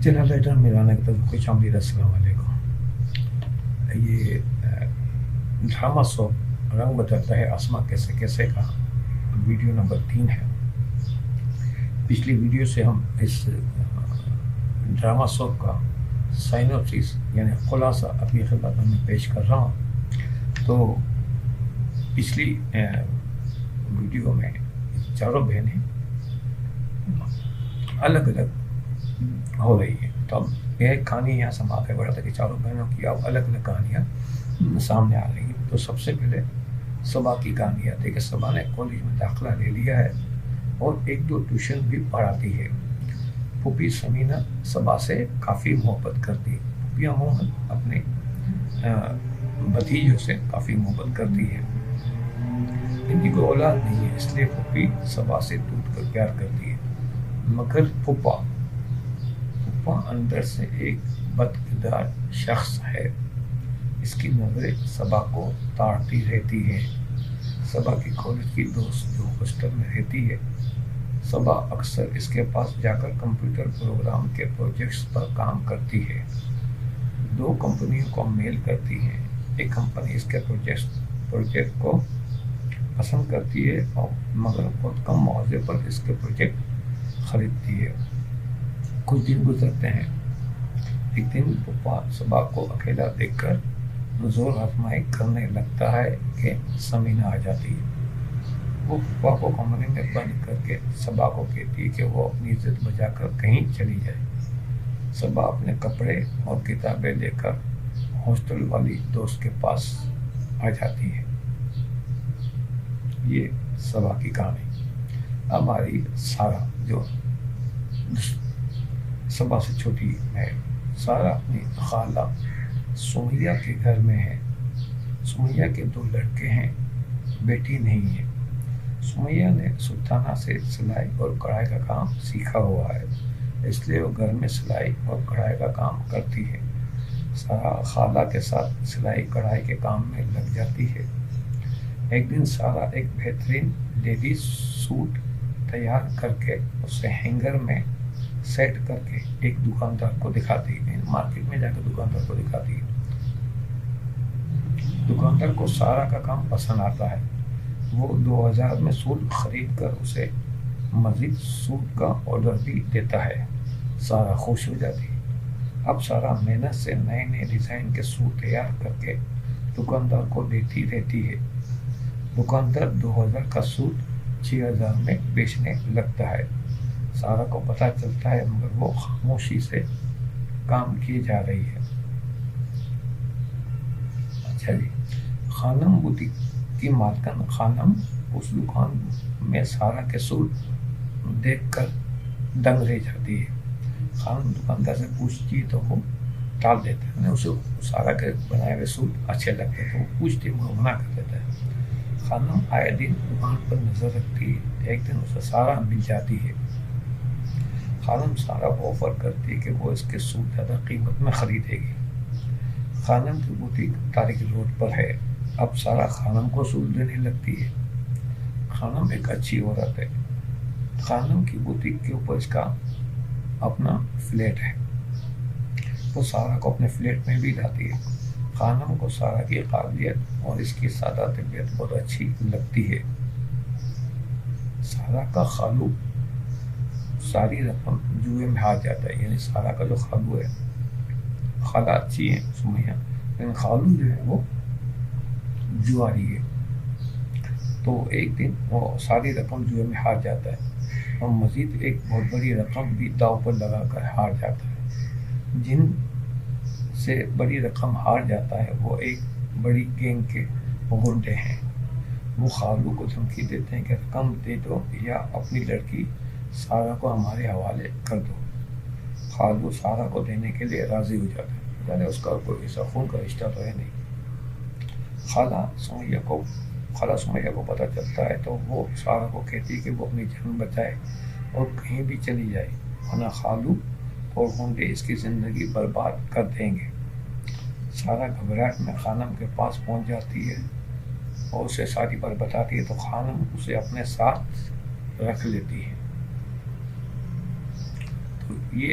جناب رائٹر میرانا کی طرف خوش آمدید، السلام علیکم۔ یہ ڈرامہ سوپ رنگ بدلتا ہے آسماں کیسے کیسے کا ویڈیو نمبر 3 ہے۔ پچھلی ویڈیو سے ہم اس ڈرامہ سوپ کا سائنوپسس یعنی خلاصہ اپنی خدمت میں پیش کر رہا ہوں۔ تو پچھلی ویڈیو میں چاروں بہنیں الگ الگ ہو رہی ہے، تو اب یہ کہانی یہاں سماپت ہو رہا تھا کہ چاروں بہنوں کی اب الگ الگ کہانیاں سامنے آ رہی ہیں۔ تو سب سے پہلے صبا کی کہانی آتی ہے کہ صبا نے کالج میں داخلہ لے لیا ہے اور 1-2 ٹیوشن بھی پڑھاتی ہے۔ پھوپھی سمینہ صبا سے کافی محبت کرتی ہے۔ پھوپھی عموماً اپنے بھتیجوں سے کافی محبت کرتی ہے۔ ان کی کوئی اولاد نہیں ہے، اس لیے پھوپھی صبا سے ٹوٹ کر پیار کرتی ہے، مگر پھوپھا اندر سے ایک بد کردار شخص ہے۔ اس کی نظریں صبا کو تاڑتی رہتی ہیں۔ صبا کی کالج کی دوست جو ہاسٹل میں رہتی ہے، صبا اکثر اس کے پاس جا کر کمپیوٹر پروگرام کے پروجیکٹس پر کام کرتی ہے۔ 2 کمپنیوں کو میل کرتی ہیں۔ ایک کمپنی اس کے پروجیکٹ کو پسند کرتی ہے اور مگر بہت کم معاوضے پر اس کے پروجیکٹ خریدتی ہے۔ کچھ دن گزرتے ہیں۔ ایک دن پھوپھا صبا کو اکیلا دیکھ کر زور آزمائی کرنے لگتا ہے کہ سمینہ آ جاتی ہے۔ وہ پھوپھا کو کمرے میں بند کر کے صبا کو کہتی ہے کہ وہ اپنی عزت بچا کر کہیں چلی جائے۔ صبا اپنے کپڑے اور کتابیں لے کر ہاسٹل والی دوست کے پاس آ جاتی ہے۔ یہ صبا کی کہانی۔ اب آ رہی سارا جو صبا سے چھوٹی ہے۔ سارا اپنی خالہ سمیہ کے گھر میں ہے۔ سمیہ کے 2 لڑکے ہیں، بیٹی نہیں ہے۔ سمیہ نے سلطانہ سے سلائی اور کڑھائی کا کام سیکھا ہوا ہے، اس لیے وہ گھر میں سلائی اور کڑھائی کا کام کرتی ہے۔ سارا خالہ کے ساتھ سلائی کڑھائی کے کام میں لگ جاتی ہے۔ ایک دن سارا ایک بہترین لیڈیز سوٹ تیار کر کے اسے ہینگر میں سیٹ کر کے ایک دکاندار کو دکھاتی ہے، مارکیٹ میں جا کے دکاندار کو دکھاتی ہے۔ دکاندار کو سارا کا کام پسند آتا ہے۔ وہ 2000 میں سوٹ خرید کر اسے مزید سوٹ کا آرڈر بھی دیتا ہے۔ سارا خوش ہو جاتی ہے۔ اب سارا محنت سے نئے نئے ڈیزائن کے سوٹ تیار کر کے دکاندار کو دیتی رہتی ہے۔ دکاندار 2000 کا سوٹ 6000 میں بیچنے لگتا ہے۔ سارا کو پتہ چلتا ہے مگر وہ خاموشی سے کام کیے جا رہی ہے۔ اچھا جی، خانم بوتیک کی مالکن خانم اس دکان میں سارا کے سوٹ دیکھ کر دنگ رہ جاتی ہے۔ خانم دکاندار سے پوچھتی ہے تو وہ ٹال دیتا ہے، اسے سارا کے بنائے ہوئے سوٹ اچھے لگتے ہیں تو وہ پوچھتی ہے، منع کر دیتا ہے۔ خانم آئے دن دکان پر نظر رکھتی ہے۔ ایک دن اسے سارا مل جاتی ہے۔ خانم سارا کو آفر کرتی ہے کہ وہ اس کے سوٹ زیادہ قیمت میں خریدے گی۔ خانم کی بوتیک تاریخ روڈ پر ہے۔ اب سارا خانم کو سوٹ دینے لگتی ہے۔ خانم ایک اچھی عورت ہے۔ خانم کی بوتیک کے اوپر اس کا اپنا فلیٹ ہے۔ وہ سارا کو اپنے فلیٹ میں بھی لاتی ہے۔ خانم کو سارا کی قابلیت اور اس کی سادہ طبیعت بہت اچھی لگتی ہے۔ سارا کا خالو ساری رقم جوئے میں ہار جاتا ہے، یعنی سارا کا جو خالو ہے، خالہ اچھی ہے سمیہ، لیکن خالو جو ہے وہ جواری ہے۔ تو ایک دن وہ ساری رقم جوئے میں ہار جاتا ہے اور مزید ایک بہت بڑی رقم بھی داؤ پر لگا کر ہار جاتا ہے۔ جن سے بڑی رقم ہار جاتا ہے وہ ایک بڑی گینگ کے غنڈے ہیں۔ وہ خالو کو دھمکی دیتے ہیں کہ رقم دے دو یا اپنی لڑکی سارا کو ہمارے حوالے کر دو۔ خالو سارا کو دینے کے لیے راضی ہو جاتا ہے، یعنی اس کا کوئی ایسا خون کا رشتہ تو ہے نہیں۔ خالہ سمیہ کو پتہ چلتا ہے تو وہ سارا کو کہتی ہے کہ وہ اپنی جان بچائے اور کہیں بھی چلی جائے، ورنہ خالو اور غنڈے اس کی زندگی برباد کر دیں گے۔ سارا گھبراہٹ میں خانم کے پاس پہنچ جاتی ہے اور اسے ساری بات بتاتی ہے تو خانم اسے اپنے ساتھ رکھ لیتی ہے۔ تو یہ